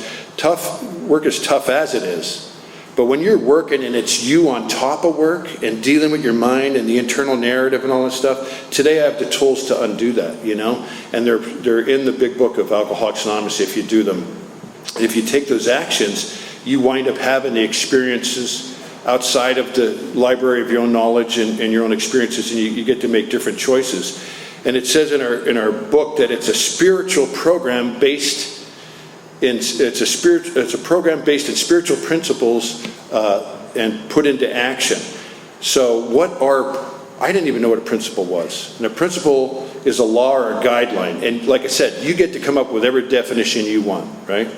[SPEAKER 6] Work is tough as it is. But when you're working and it's you on top of work and dealing with your mind and the internal narrative and all this stuff, today I have the tools to undo that, you know? And they're in the big book of Alcoholics Anonymous if you do them. If you take those actions, you wind up having the experiences outside of the library of your own knowledge and your own experiences, and you get to make different choices. And it says in our book that it's a spiritual program based in it's a program based in spiritual principles and put into action. So I didn't even know what a principle was. And a principle is a law or a guideline. And like I said, you get to come up with every definition you want, right?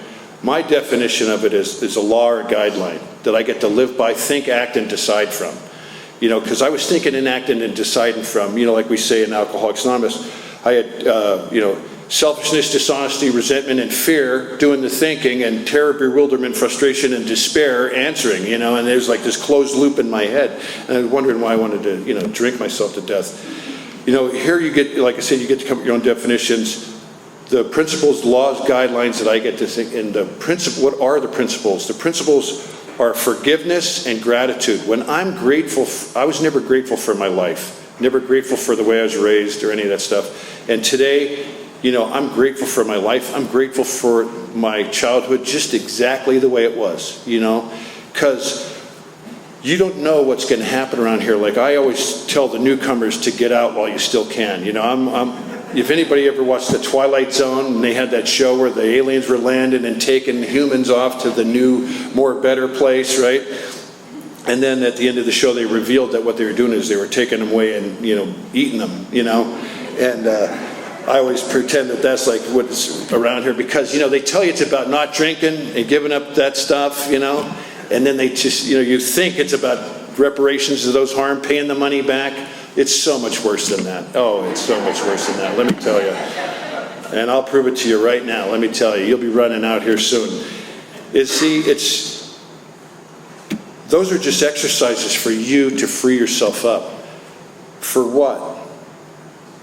[SPEAKER 6] My definition of it is a law or a guideline that I get to live by, think, act, and decide from. Because I was thinking and acting and deciding from, like we say in Alcoholics Anonymous, I had, selfishness, dishonesty, resentment, and fear doing the thinking, and terror, bewilderment, frustration, and despair answering, and there's like this closed loop in my head. And I was wondering why I wanted to, drink myself to death. Here you get, like I said, you get to come up with your own definitions. The principles, laws, guidelines that I get to think, and what are the principles? The principles are forgiveness and gratitude. When I'm grateful, I was never grateful for my life, never grateful for the way I was raised or any of that stuff. And today, I'm grateful for my life. I'm grateful for my childhood just exactly the way it was, because you don't know what's going to happen around here. Like I always tell the newcomers to get out while you still can. If anybody ever watched The Twilight Zone, and they had that show where the aliens were landing and taking humans off to the new, more better place, right? And then at the end of the show, they revealed that what they were doing is they were taking them away and, eating them, And I always pretend that that's like what's around here because, they tell you it's about not drinking and giving up that stuff, and then they just, you think it's about reparations to those harmed, paying the money back. It's so much worse than that. Oh, it's so much worse than that, let me tell you. And I'll prove it to you right now, let me tell you. You'll be running out here soon. Those are just exercises for you to free yourself up. For what?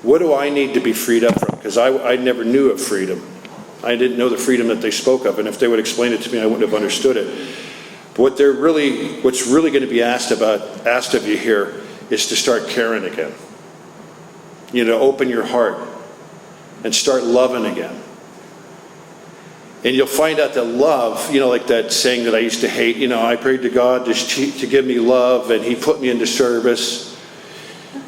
[SPEAKER 6] What do I need to be freed up from? Because I never knew of freedom. I didn't know the freedom that they spoke of, and if they would explain it to me, I wouldn't have understood it. But what's really going to be asked of you here is to start caring again. Open your heart and start loving again. And you'll find out that love, like that saying that I used to hate, I prayed to God to give me love, and He put me into service.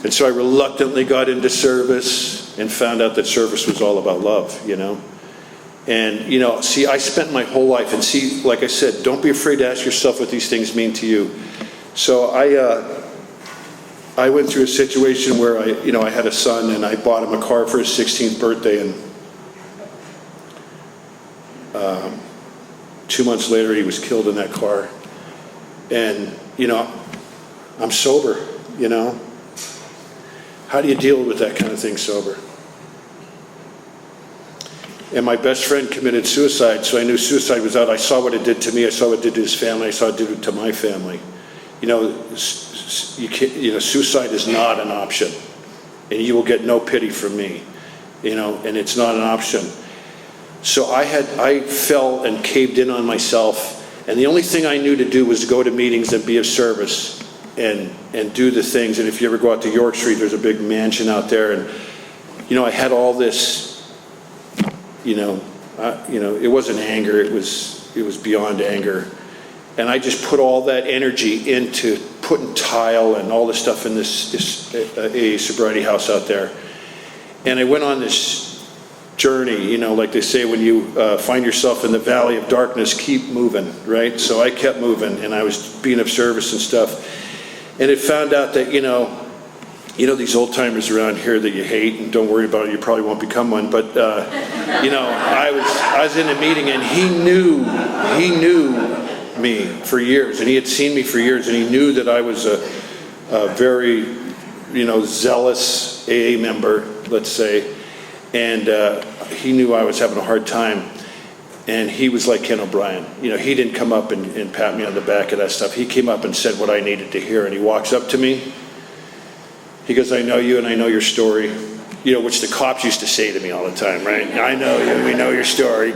[SPEAKER 6] And so I reluctantly got into service and found out that service was all about love, And, see, I spent my whole life, and see, like I said, don't be afraid to ask yourself what these things mean to you. So I went through a situation where I had a son, and I bought him a car for his 16th birthday, and 2 months later he was killed in that car. And, I'm sober, How do you deal with that kind of thing sober? And my best friend committed suicide, so I knew suicide was out. I saw what it did to me. I saw what it did to his family. I saw what it did to my family. Suicide is not an option, and you will get no pity from me. And it's not an option. So I fell and caved in on myself, and the only thing I knew to do was to go to meetings and be of service and do the things. And if you ever go out to York Street, there's a big mansion out there, and I had all this. It wasn't anger. It was beyond anger. And I just put all that energy into putting tile and all this stuff in this AA sobriety house out there. And I went on this journey, like they say, when you find yourself in the valley of darkness, keep moving, right? So I kept moving, and I was being of service and stuff. And it found out that, these old timers around here that you hate, and don't worry about it, you probably won't become one. But I was in a meeting, and he knew me for years, and he had seen me for years, and he knew that I was a very, zealous AA member, let's say, and he knew I was having a hard time. And he was like Ken O'Brien. He didn't come up and pat me on the back of that stuff. He came up and said what I needed to hear, and he walks up to me. He goes, I know you and I know your story, which the cops used to say to me all the time, right? I know you, we know your story,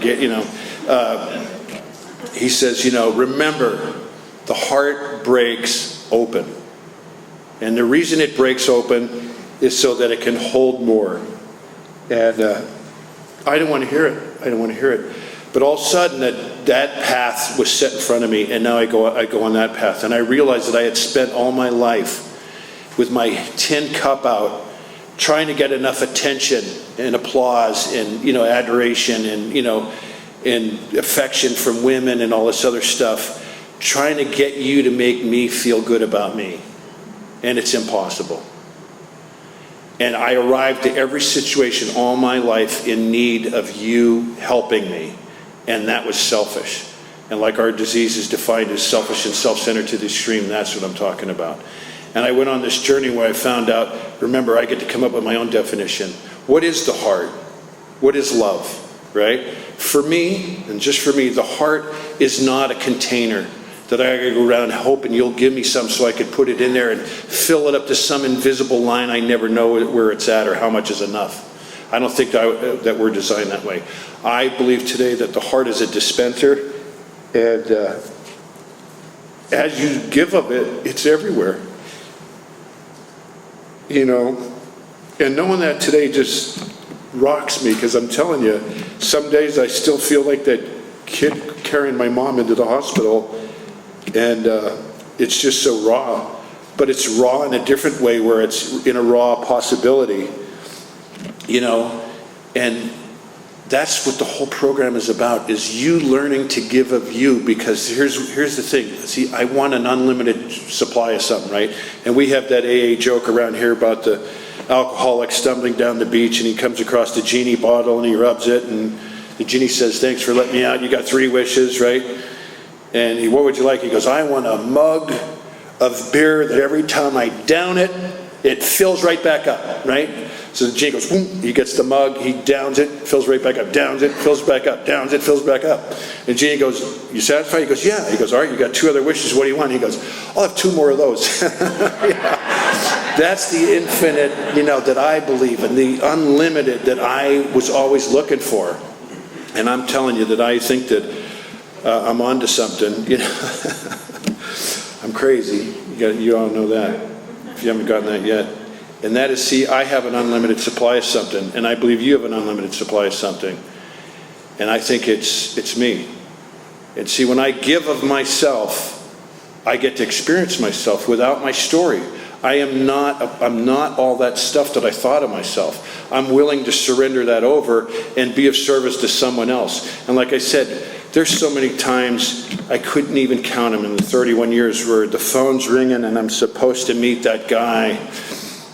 [SPEAKER 6] He says, remember, the heart breaks open. And the reason it breaks open is so that it can hold more. And I didn't want to hear it. But all of a sudden, that path was set in front of me, and now I go on that path. And I realized that I had spent all my life with my tin cup out, trying to get enough attention and applause and, adoration and, and affection from women and all this other stuff, trying to get you to make me feel good about me. And it's impossible. And I arrived at every situation all my life in need of you helping me. And that was selfish. And like our disease is defined as selfish and self-centered to the extreme, that's what I'm talking about. And I went on this journey where I found out, remember, I get to come up with my own definition. What is the heart? What is love, right? For me, and just for me, the heart is not a container that I gotta go around hoping you'll give me some so I could put it in there and fill it up to some invisible line I never know where it's at or how much is enough. I don't think that we're designed that way. I believe today that the heart is a dispenser, and as you give of it, it's everywhere. And knowing that today just rocks me, because I'm telling you, some days I still feel like that kid carrying my mom into the hospital, and it's just so raw. But it's raw in a different way, where it's in a raw possibility, and that's what the whole program is about, is you learning to give of you. Because here's the thing. See, I want an unlimited supply of something, right? And we have that AA joke around here about the alcoholic stumbling down the beach, and he comes across the genie bottle and he rubs it, and the genie says, "Thanks for letting me out. You got 3 wishes, right?" And what would you like? He goes, "I want a mug of beer that every time I down it, it fills right back up," right? So the genie goes, boom, he gets the mug, he downs it, fills right back up, downs it, fills back up, downs it, fills back up. And the genie goes, "You satisfied?" He goes, "Yeah." He goes, "All right, you got 2 other wishes, what do you want?" He goes, "I'll have 2 more of those." Yeah. That's the infinite, that I believe in, the unlimited that I was always looking for. And I'm telling you that I think that I'm onto something. I'm crazy. You all know that, if you haven't gotten that yet. And that is, see, I have an unlimited supply of something, and I believe you have an unlimited supply of something. And I think it's me. And see, when I give of myself, I get to experience myself without my story. I'm not all that stuff that I thought of myself. I'm willing to surrender that over and be of service to someone else. And like I said, there's so many times I couldn't even count them in the 31 years where the phone's ringing and I'm supposed to meet that guy,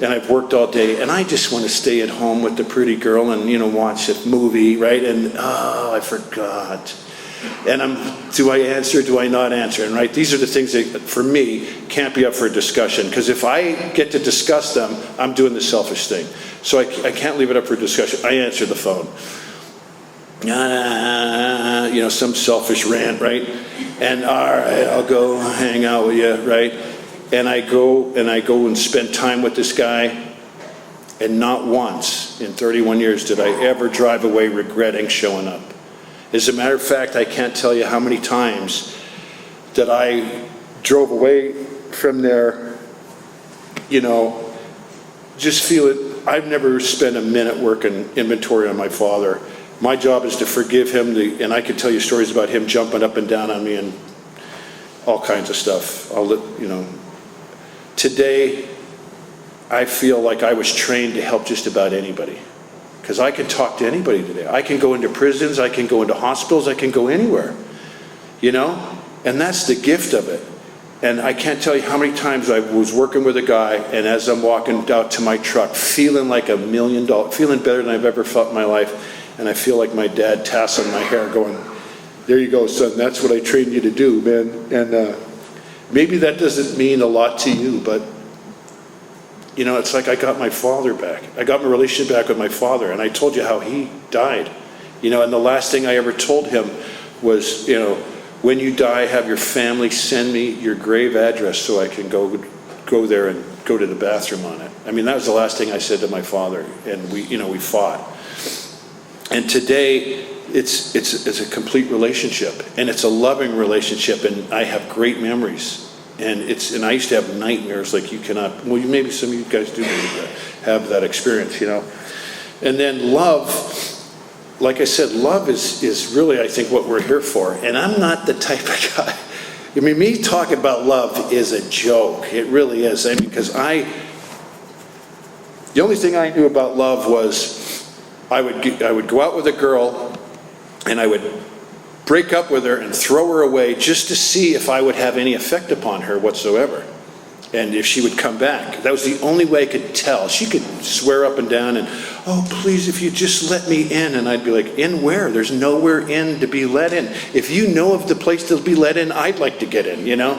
[SPEAKER 6] and I've worked all day, and I just want to stay at home with the pretty girl and, watch a movie, right? And, oh, I forgot. And do I answer, do I not answer? And right, these are the things that, for me, can't be up for discussion. Because if I get to discuss them, I'm doing the selfish thing. So I can't leave it up for discussion. I answer the phone. Some selfish rant, right? And all right, I'll go hang out with you, right? And I go and spend time with this guy, and not once in 31 years did I ever drive away regretting showing up. As a matter of fact, I can't tell you how many times that I drove away from there, just feel it. I've never spent a minute working inventory on my father. My job is to forgive him, and I could tell you stories about him jumping up and down on me and all kinds of stuff. Today, I feel like I was trained to help just about anybody. Because I can talk to anybody today. I can go into prisons, I can go into hospitals, I can go anywhere. And that's the gift of it. And I can't tell you how many times I was working with a guy, and as I'm walking out to my truck, feeling like $1 million, feeling better than I've ever felt in my life, and I feel like my dad tasseling my hair going, "There you go, son, that's what I trained you to do, man." And maybe that doesn't mean a lot to you, but it's like I got my father back. I got my relationship back with my father, and I told you how he died. And the last thing I ever told him was, "When you die, have your family send me your grave address so I can go there and go to the bathroom on it." I mean, that was the last thing I said to my father, and we fought. And today, it's a complete relationship, and it's a loving relationship, and I have great memories. And I used to have nightmares like you cannot. Well, maybe some of you guys do have that experience, And then love like I said, love is really, I think, what we're here for. And I'm not the type of guy. I mean, me talking about love is a joke. It really is. I mean, because the only thing I knew about love was I would go out with a girl and I would break up with her and throw her away just to see if I would have any effect upon her whatsoever. And if she would come back. That was the only way I could tell. She could swear up and down and, oh, please, if you just let me in. And I'd be like, in where? There's nowhere in to be let in. If you know of the place to be let in, I'd like to get in, you know?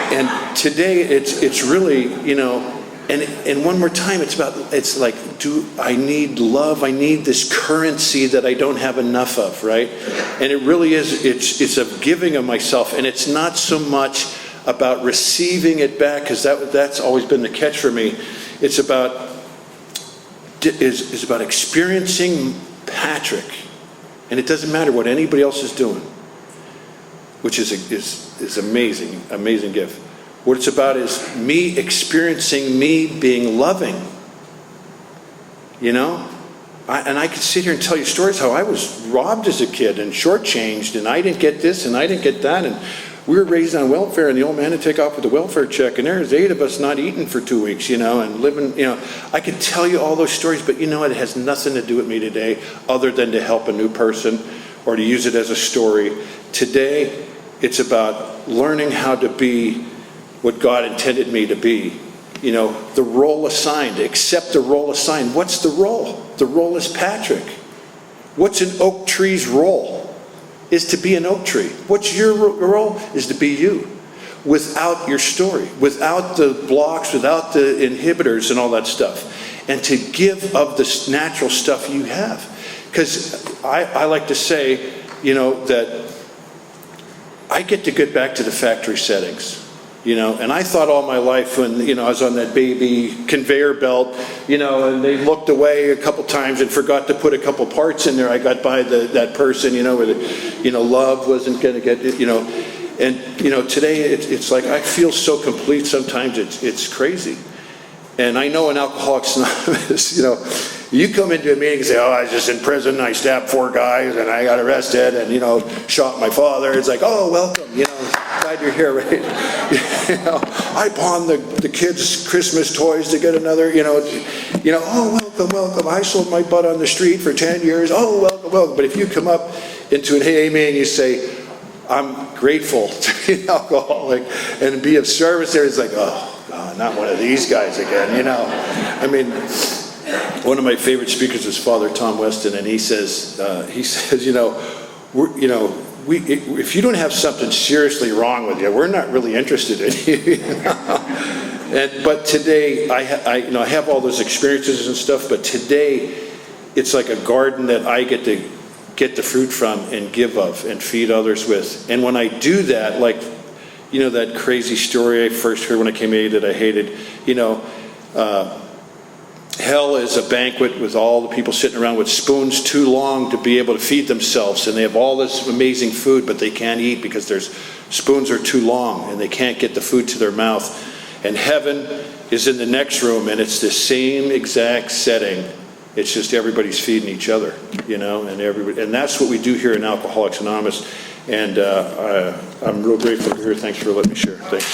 [SPEAKER 6] And today it's really, you know, and one more time, it's like, I need love, I need this currency that I don't have enough of, right? And it really is, it's a giving of myself, and it's not so much about receiving it back, because that's always been the catch for me. It's about experiencing Patrick, and it doesn't matter what anybody else is doing, which is amazing, amazing gift. What it's about is me experiencing me being loving. You know? And I could sit here and tell you stories how I was robbed as a kid and shortchanged, and I didn't get this and I didn't get that, and we were raised on welfare, and the old man would take off with the welfare check, and there's 8 of us not eating for 2 weeks, you know, and living, you know. I could tell you all those stories, but you know what? It has nothing to do with me today other than to help a new person or to use it as a story. Today, it's about learning how to be what God intended me to be. You know, the role assigned, accept the role assigned. What's the role? The role is Patrick. What's an oak tree's role? Is to be an oak tree. What's your role? Is to be you. Without your story, without the blocks, without the inhibitors and all that stuff. And to give of the natural stuff you have. Because I like to say, you know, that I get to get back to the factory settings. You know, and I thought all my life when, you know, I was on that baby conveyor belt, you know, and they looked away a couple times and forgot to put a couple parts in there. I got by that person, you know, where love wasn't going to get, you know. And, you know, today it's like I feel so complete sometimes, it's crazy. And I know in Alcoholics Anonymous, you know, you come into a meeting and say, oh, I was just in prison, I stabbed 4 guys, and I got arrested, and, you know, shot my father. It's like, oh, welcome, you know, glad you're here, right? You know, I pawned the kids' Christmas toys to get another, you know, oh, welcome, I sold my butt on the street for 10 years, oh, welcome. But if you come up into an AA meeting and you say, I'm grateful to be an alcoholic and be of service there, it's like, oh, God, not one of these guys again, you know. I mean, one of my favorite speakers is Father Tom Weston, and he says, you know, if you don't have something seriously wrong with you, we're not really interested in you. You know? But today, I have all those experiences and stuff, but today, it's like a garden that I get to get the fruit from and give of and feed others with. And when I do that, like, you know, that crazy story I first heard when I came to AA that I hated, you know, hell is a banquet with all the people sitting around with spoons too long to be able to feed themselves, and they have all this amazing food, but they can't eat because their spoons are too long and they can't get the food to their mouth. And heaven is in the next room, and it's the same exact setting. It's just everybody's feeding each other, you know, and that's what we do here in Alcoholics Anonymous. And I'm real grateful to be here. Thanks for letting me share. Thanks.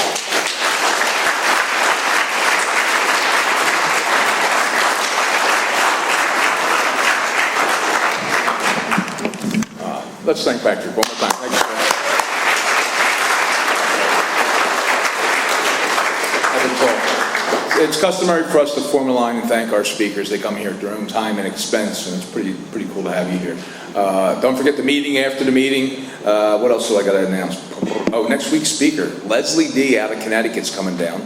[SPEAKER 1] Let's thank Patrick one more time. Thank you. It's customary for us to form a line and thank our speakers. They come here at their own time and expense, and it's pretty cool to have you here. Don't forget the meeting after the meeting. What else do I got to announce? Oh, next week's speaker, Leslie D. out of Connecticut's coming down.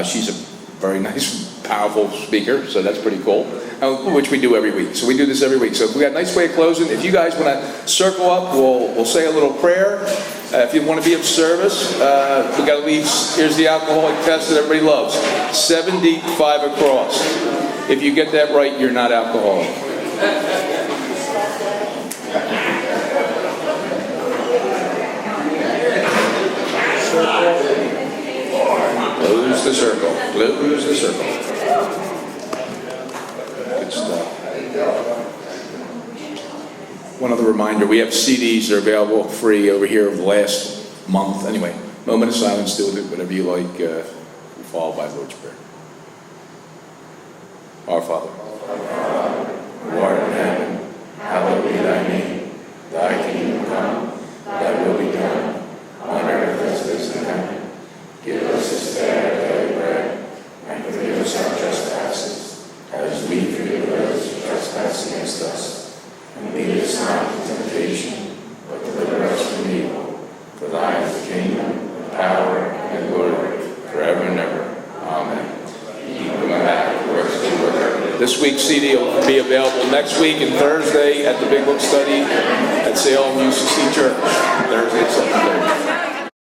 [SPEAKER 1] She's a very nice, powerful speaker, so that's pretty cool, which we do every week. So we do this every week. So we got a nice way of closing. If you guys want to circle up, we'll say a little prayer. If you want to be of service, we got to leave. Here's the alcoholic test that everybody loves. 7 deep, 5 across. If you get that right, you're not alcoholic. Close the circle. Close the circle. Good stuff. One other reminder, we have CDs that are available free over here over the last month. Anyway, moment of silence, do with it whatever you like, followed by Lord's Prayer. Our Father, who art in heaven, hallowed be thy name. Thy kingdom come, thy will be done, on earth as it is in heaven. Give us this day our daily bread, and forgive us our trespasses, as we forgive those who trespass against us. And lead us not into temptation, but deliver us from evil. For thine is the kingdom, the power, and the glory, forever and ever. Amen. Keep coming back. This week's CD will be available next week and Thursday at the Big Book Study at Salem UCC Church. Thursday at 7:30.